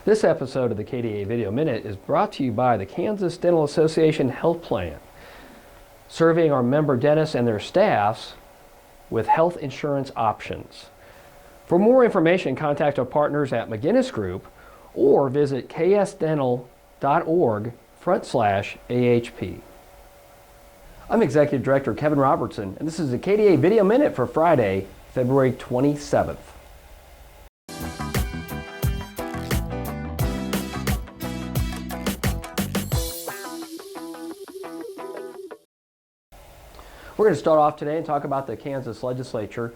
This episode of the KDA Video Minute is brought to you by the Kansas Dental Association Health Plan, serving our member dentists and their staffs with health insurance options. For more information, contact our partners at McGinnis Group or visit ksdental.org/AHP. I'm Executive Director Kevin Robertson, and this is the KDA Video Minute for Friday, February 27th. We're going to start off today and talk about the Kansas legislature.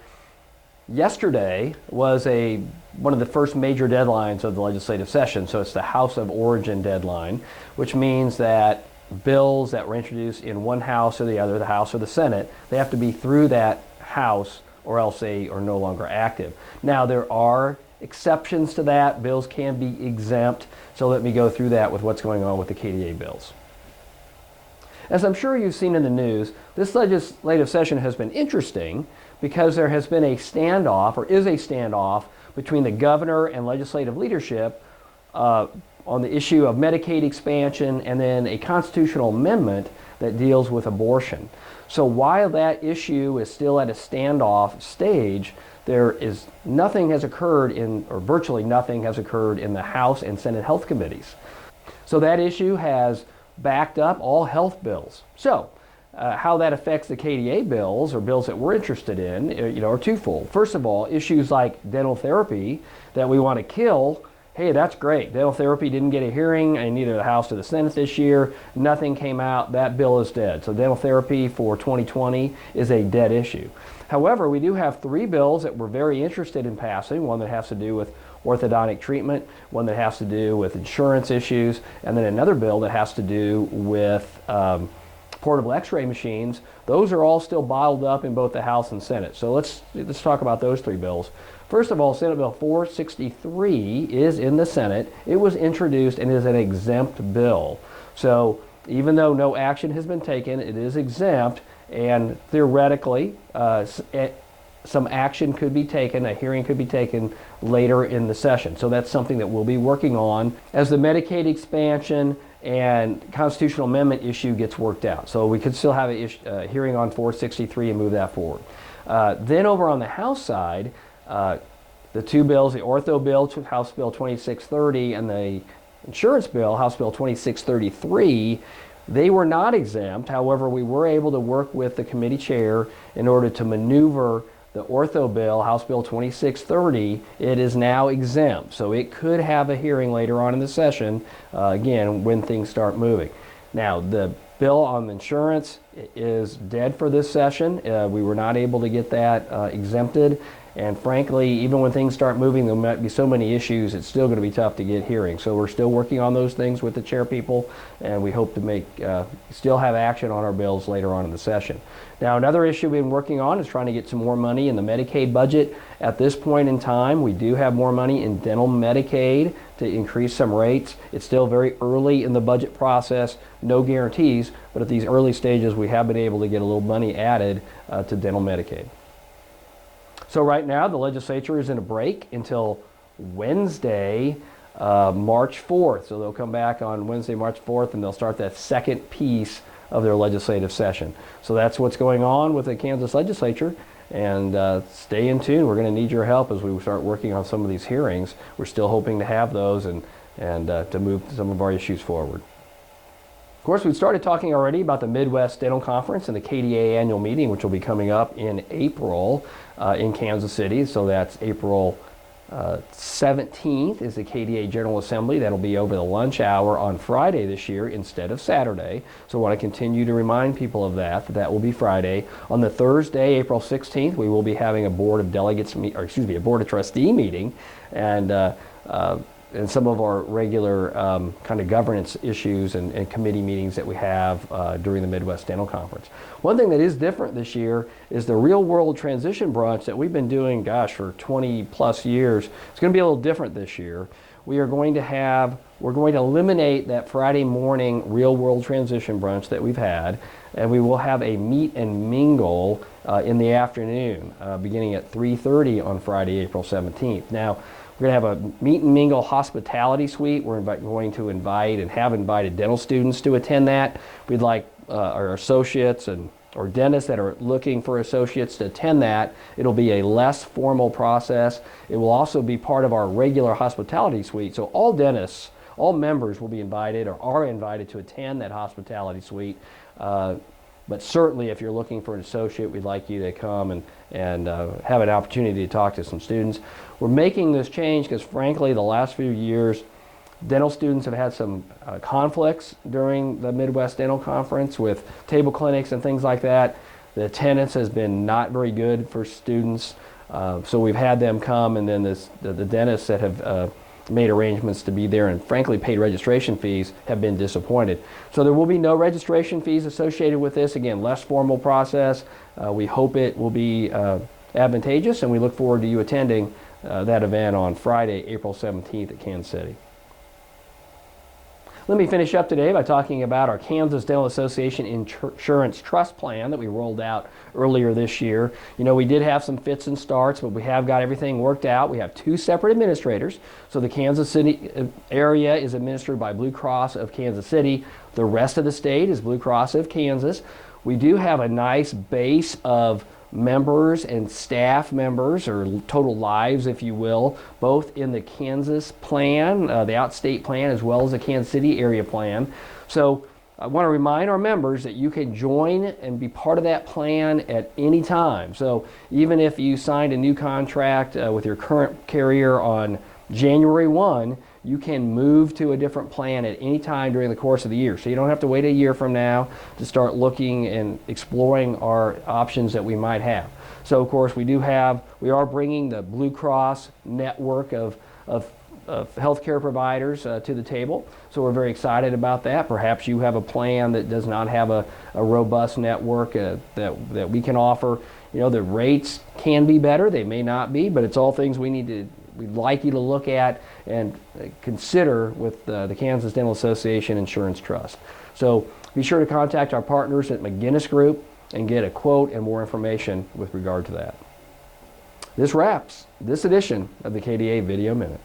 Yesterday was one of the first major deadlines of the legislative session, so it's the House of Origin deadline, which means that bills that were introduced in one house or the other, the House or the Senate, they have to be through that house or else they are no longer active. Now there are exceptions to that. Bills can be exempt, so let me go through that with what's going on with the KDA bills. As I'm sure you've seen in the news, this legislative session has been interesting because there has been a standoff, or is a standoff, between the governor and legislative leadership on the issue of Medicaid expansion and then a constitutional amendment that deals with abortion. So while that issue is still at a standoff stage, nothing has occurred or virtually nothing has occurred in the House and Senate health committees. So that issue has backed up all health bills. So how that affects the KDA bills, or bills that we're interested in, are twofold. First of all, issues like dental therapy that we want to kill. Hey, that's great. Dental therapy didn't get a hearing in either the House or the Senate this year. Nothing came out. That bill is dead. So dental therapy for 2020 is a dead issue. However, we do have three bills that we're very interested in passing. One that has to do with orthodontic treatment, one that has to do with insurance issues, and then another bill that has to do with portable x-ray machines. Those are all still bottled up in both the House and Senate. So let's talk about those three bills. First of all, Senate Bill 463 is in the Senate. It was introduced and is an exempt bill. So even though no action has been taken, it is exempt, and theoretically some action could be taken, a hearing could be taken later in the session. So that's something that we'll be working on as the Medicaid expansion and constitutional amendment issue gets worked out. So we could still have a hearing on 463 and move that forward. Then over on the House side, the two bills, the Ortho bill, House Bill 2630, and the insurance bill, House Bill 2633, they were not exempt. However, we were able to work with the committee chair in order to maneuver the Ortho bill, House Bill 2630. It is now exempt, so it could have a hearing later on in the session, again, when things start moving. Now, the bill on insurance is dead for this session. We were not able to get that exempted. And frankly, even when things start moving, there might be so many issues, it's still going to be tough to get hearings. So we're still working on those things with the chair people, and we hope to still have action on our bills later on in the session. Now, another issue we've been working on is trying to get some more money in the Medicaid budget. At this point in time, we do have more money in dental Medicaid to increase some rates. It's still very early in the budget process, no guarantees, but at these early stages, we have been able to get a little money added to dental Medicaid. So right now, the legislature is in a break until Wednesday, March 4th. So they'll come back on Wednesday, March 4th, and they'll start that second piece of their legislative session. So that's what's going on with the Kansas legislature. And stay in tune. We're going to need your help as we start working on some of these hearings. We're still hoping to have those and to move some of our issues forward. Of course, we've started talking already about the Midwest Dental Conference and the KDA Annual Meeting, which will be coming up in April in Kansas City. So that's April 17th is the KDA General Assembly. That'll be over the lunch hour on Friday this year instead of Saturday. So I want to continue to remind people of that will be Friday. On the Thursday, April 16th, we will be having a Board of Delegates, a Board of Trustee meeting, and some of our regular kind of governance issues and committee meetings that we have during the Midwest Dental Conference. One thing that is different this year is the real world transition brunch that we've been doing, for 20 plus years. It's going to be a little different this year. We're going to eliminate that Friday morning real world transition brunch that we've had, and we will have a meet and mingle in the afternoon beginning at 3:30 on Friday, April 17th. Now, We're going to have a meet and mingle hospitality suite. We're going to invite and have invited dental students to attend that. We'd like our associates or dentists that are looking for associates to attend that. It'll be a less formal process. It will also be part of our regular hospitality suite. So all dentists, all members will be invited or are invited to attend that hospitality suite. But certainly if you're looking for an associate, we'd like you to come and have an opportunity to talk to some students. We're making this change because frankly the last few years dental students have had some conflicts during the Midwest Dental Conference with table clinics and things like that. The attendance has been not very good for students, so we've had them come, and then the dentists that have made arrangements to be there and frankly paid registration fees have been disappointed. So there will be no registration fees associated with this. Again, less formal process. We hope it will be advantageous, and we look forward to you attending that event on Friday, April 17th at Kansas City. Let me finish up today by talking about our Kansas Dental Association Insurance Trust Plan that we rolled out earlier this year. You know, we did have some fits and starts, but we have got everything worked out. We have 2 separate administrators. So the Kansas City area is administered by Blue Cross of Kansas City. The rest of the state is Blue Cross of Kansas. We do have a nice base of members and staff members, or total lives if you will, both in the Kansas plan, the outstate plan, as well as the Kansas City area plan. So I want to remind our members that you can join and be part of that plan at any time. So even if you signed a new contract with your current carrier on January 1, you can move to a different plan at any time during the course of the year. So you don't have to wait a year from now to start looking and exploring our options that we might have. So of course we are bringing the Blue Cross network of healthcare providers to the table. So we're very excited about that. Perhaps you have a plan that does not have a robust network that we can offer. You know, the rates can be better, they may not be, but it's all things we'd like you to look at and consider with the Kansas Dental Association Insurance Trust. So be sure to contact our partners at McGinnis Group and get a quote and more information with regard to that. This wraps this edition of the KDA Video Minute.